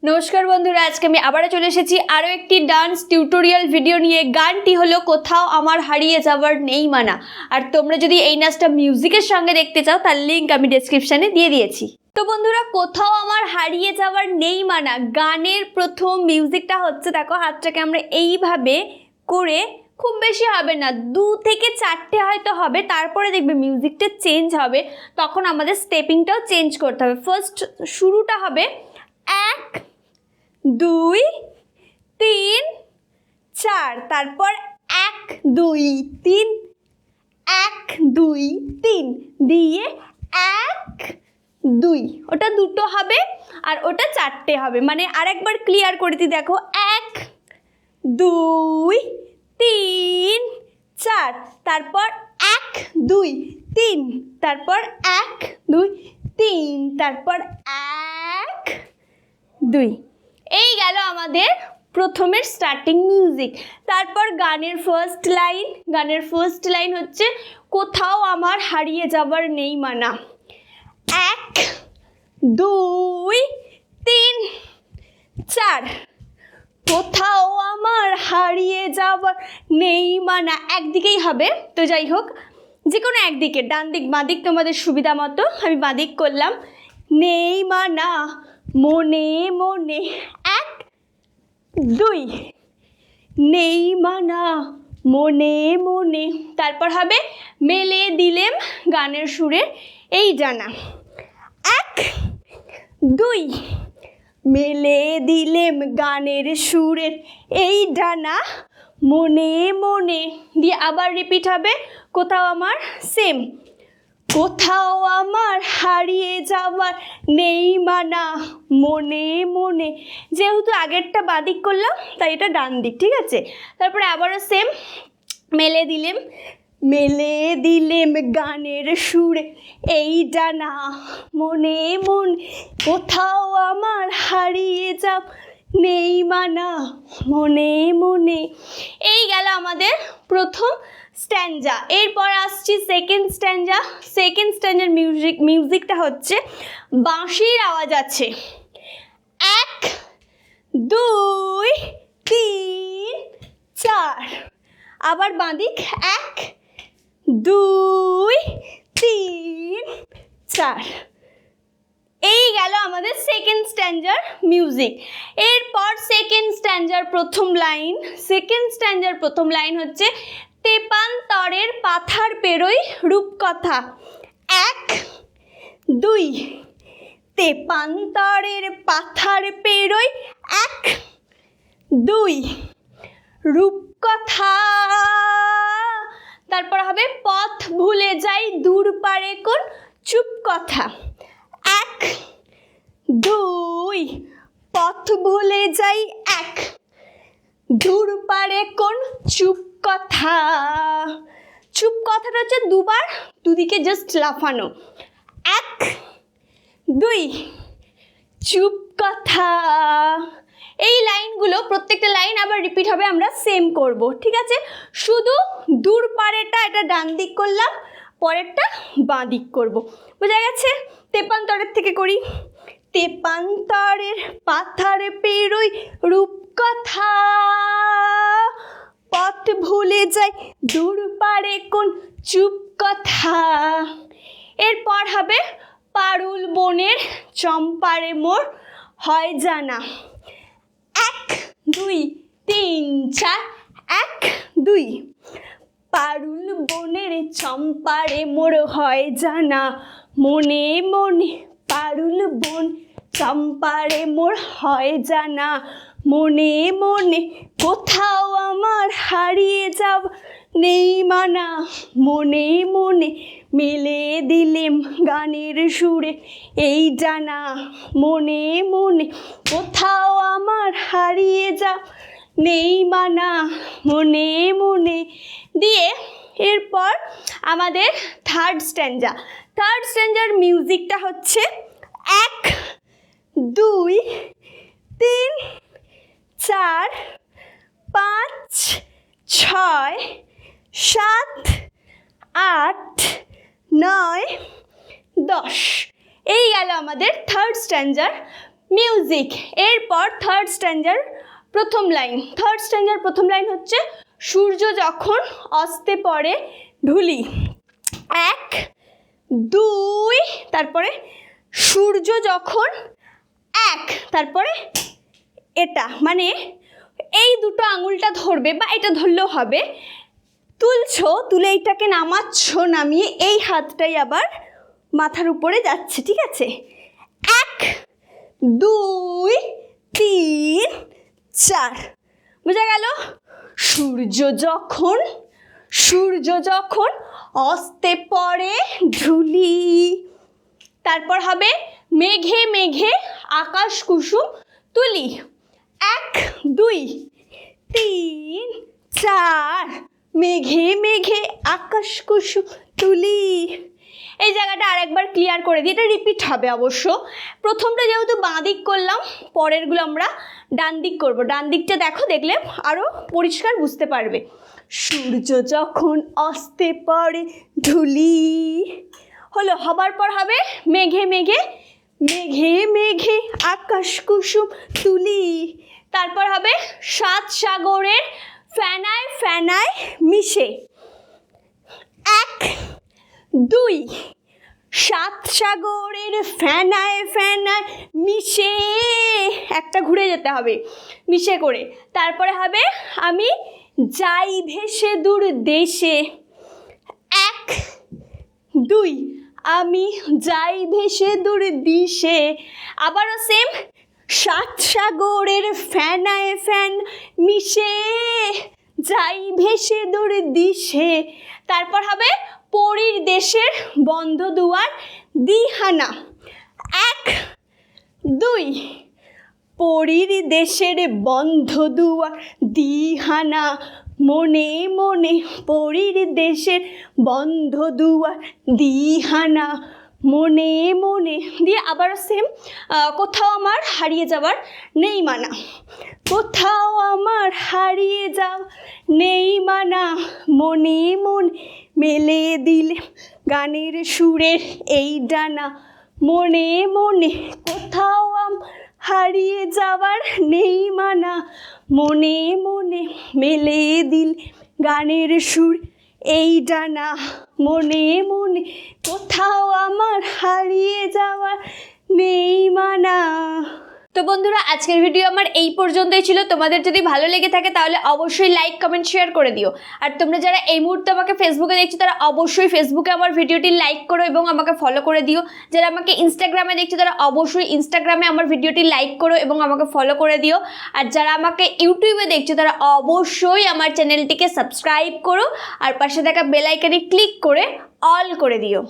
नमस्कार बंधुरा आज के आबारो चले एसेছি आरो एकटी डांस टिউটোরিয়াল ভিডিও নিয়ে। গানটি হলো কোথাও আমার হারিয়ে যাওয়ার নেই মানা। আর তোমরা যদি এই নাচটা মিউজিকের সঙ্গে দেখতে চাও তার লিংক আমি ডেসক্রিপশনে দিয়ে দিয়েছি। তো বন্ধুরা কোথাও আমার হারিয়ে যাওয়ার নেই মানা গানের প্রথম মিউজিকটা হচ্ছে, দেখো হাতটাকে আমরা এইভাবে করে, খুব বেশি হবে না, 2 থেকে 4টে হয়তো হবে, তারপরে দেখবে মিউজিকটা চেঞ্জ হবে, তখন আমাদের স্টেপিংটাও চেঞ্জ করতে হবে। ফার্স্ট শুরুটা হবে 1 2 3 4, তারপর 1 2 3 1 2 3 দিয়ে 1 2, ওটা দুটো হবে আর ওটা 4টে হবে। মানে আরেকবার ক্লিয়ার করে দিই, দেখো 1 2 3 4, তারপর 1 2 3, তারপর 1 2 3, তারপর 1 2। এই গেল আমাদের প্রথমের স্টার্টিং মিউজিক। তারপর গানের ফার্স্ট লাইন হচ্ছে কোথাও আমার হারিয়ে যাওয়ার নেই মানা। 1 2 3 4, কোথাও আমার হারিয়ে যাওয়ার নেই মানা। একদিকেই হবে, তো যাই হোক যে কোনো একদিকে, ডান দিক বাঁ দিক তোমাদের সুবিধা মতো। আমি বাঁ দিক করলাম। নেই মানা মনে মনে 1 2, নেই মানা মনে মনে। তারপর হবে মেলে দিলেম গানের সুরে এই জানা। 1 2, মেলে দিলেম গানের সুরের এই ডানা মনে মনে। দিয়ে আবার রিপিট হবে কোথাও আমার সেম, কোথাও আমার হারিয়ে যাওয়ার নেই মানা মনে মনে। যেহেতু আগেরটা বাদিক করলাম তাই এটা ডান দিক, ঠিক আছে। তারপরে আবারও সেম, মেলে দিলেম গানের সুরে এই ডানা মনে মনে, কোথাও আমার হারিয়ে যাও নেই মানা মনে মনে। এই গেল আমাদের প্রথম স্ট্যাঞ্জা। এরপর আসছি সেকেন্ড স্ট্যাঞ্জার মিউজিকটা হচ্ছে বাঁশির আওয়াজ আছে। 1 2 3 4, আবার বাঁদিক 1 2 3 4। এই গেল আমাদের সেকেন্ড স্ট্যাঞ্জার মিউজিক। এরপর সেকেন্ড স্ট্যাঞ্জার প্রথম লাইন হচ্ছে তেপান্তরের পাথার পেরোই রূপকথা। 1 2, তেপান্তরের পাথার পেরোই 1 2, রূপকথা। তারপর হবে পথ ভুলে যাই দূর পারে কোন চুপ কথা। 1 2, পথ ভুলে যাই 1, দূর পারে কোন চুপ কথা। চুপ কথাটা হচ্ছে দুবার, দুদিকে জাস্ট লাফানো। 1 2, চুপ কথা। এই লাইনগুলো প্রত্যেকটা লাইন আবার রিপিট হবে, আমরা সেম করব, ঠিক আছে। শুধু দূর পারেটা এটা ডান দিক করলাম, পরেরটা বাঁ দিক করব, বোঝা গেছে। তেপান্তরের থেকে করি। তেপান্তরের পাথার পেরোই রূপকথা, পথ ভুলে যাই দূর পারে কোন চুপ কথা। এরপর হবে পারুল বনের চম্পারে মোর হয় জানা। 1 2 3 4, 1 2, পারুল বনের চম্পারে মোর হয় জানা মনে মনে। পারুল বন চম্পারে মোর হয় জানা মনে মনে, কোথাও আমার হারিয়ে যাব নেই মানা মনে মনে। মেলে দিলেম গানের সুরে এই জানা মনে মনে, কোথাও আমার হারিয়ে যাব নেই মানা মনে মনে। দিয়ে এরপর আমাদের থার্ড স্ট্যাঞ্জার মিউজিকটা হচ্ছে 1 2 3 4 5 6 7 8 9 10। এই গেল আমাদের থার্ড স্ট্যাঞ্জার মিউজিক। এরপর থার্ড স্ট্যান্জার প্রথম লাইন হচ্ছে সূর্য যখন অস্তে পড়ে ঢুলি। 1 2 তারপরে সূর্য যখন 1 তারপরে এটা মানে এই দুটো আঙুলটা ধরবে বা এটা ধরলেও হবে, তুলছো, তুলে এইটাকে নামাচ্ছো, নামিয়ে এই হাতটাই আবার মাথার উপরে যাচ্ছে, ঠিক আছে? 1 2 3 4, বোঝা গেল? সূর্য যখন অস্তে পড়ে ঢুলি। তারপর হবে মেঘে মেঘে আকাশ কুসুম তুলি। 1 2 3 4, মেঘে মেঘে আকাশ কুসুম তুলি। এই জায়গাটা আরেকবার ক্লিয়ার করে দিই, এটা রিপিট হবে অবশ্য। প্রথমটা যেহেতু বাঁ দিক করলাম, পরেরগুলো আমরা ডান দিক করব। ডান দিকটা দেখো, দেখলে আরও পরিষ্কার বুঝতে পারবে। সূর্য যখন অস্তে পড়ে ঢুলি হলো, হবার পর হবে মেঘে মেঘে আকাশ কুসুম তুলি। তারপর হবে 7 সাগরের ফেনায় ফেনায় মিশে। 1 2, 7 সাগরের ফেনায় ফেনায় মিশে, একটা ঘুরে যেতে হবে মিশে করে। তারপরে হবে আমি যাই ভেসে দূর দেশে। 1 2, আমি যাই ভেসে দূর দিশে। আবারও সেম, 7 সাগরের ফেনায় ফেন মিশে, যাই ভেসে দূর দিশে। তারপর হবে পরীর দেশের বন্ধ দুয়ার দিহানা। 1 2, পরীর দেশের বন্ধ দুয়ার দিহানা, মনে মনে পরীর দেশের বন্ধ দুয়ার দিহানা, মনে মনে। দিয়ে আবার সেম, কোথাও আমার হারিয়ে যাওয়ার নেই মানা। কোথাও আমার হারিয়ে যাওয়া নেই মানা, মনে মনে মেলে দিলে গানের সুরের এই ডানা, মনে মনে কোথাও হারিয়ে যাওয়ার নেই মানা, মনে মনে মেলে দিল গানের সুর এই ডানা, মনে মনে কোথাও আমার হারিয়ে যাওয়ার নেই মানা। তো বন্ধুরা, আজকের ভিডিও আমার এই পর্যন্তই ছিল। তোমাদের যদি ভালো লেগে থাকে তাহলে অবশ্যই লাইক কমেন্ট শেয়ার করে দিও। আর তোমরা যারা এই মুহূর্তে আমাকে ফেসবুকে দেখছো তারা অবশ্যই ফেসবুকে আমার ভিডিওটি লাইক করো এবং আমাকে ফলো করে দিও। যারা আমাকে ইনস্টাগ্রামে দেখছো তারা অবশ্যই ইনস্টাগ্রামে আমার ভিডিওটি লাইক করো এবং আমাকে ফলো করে দিও। আর যারা আমাকে ইউটিউবে দেখছো তারা অবশ্যই আমার চ্যানেলটিকে সাবস্ক্রাইব করো আর পাশে থাকা বেল আইকনে ক্লিক করে অল করে দিও।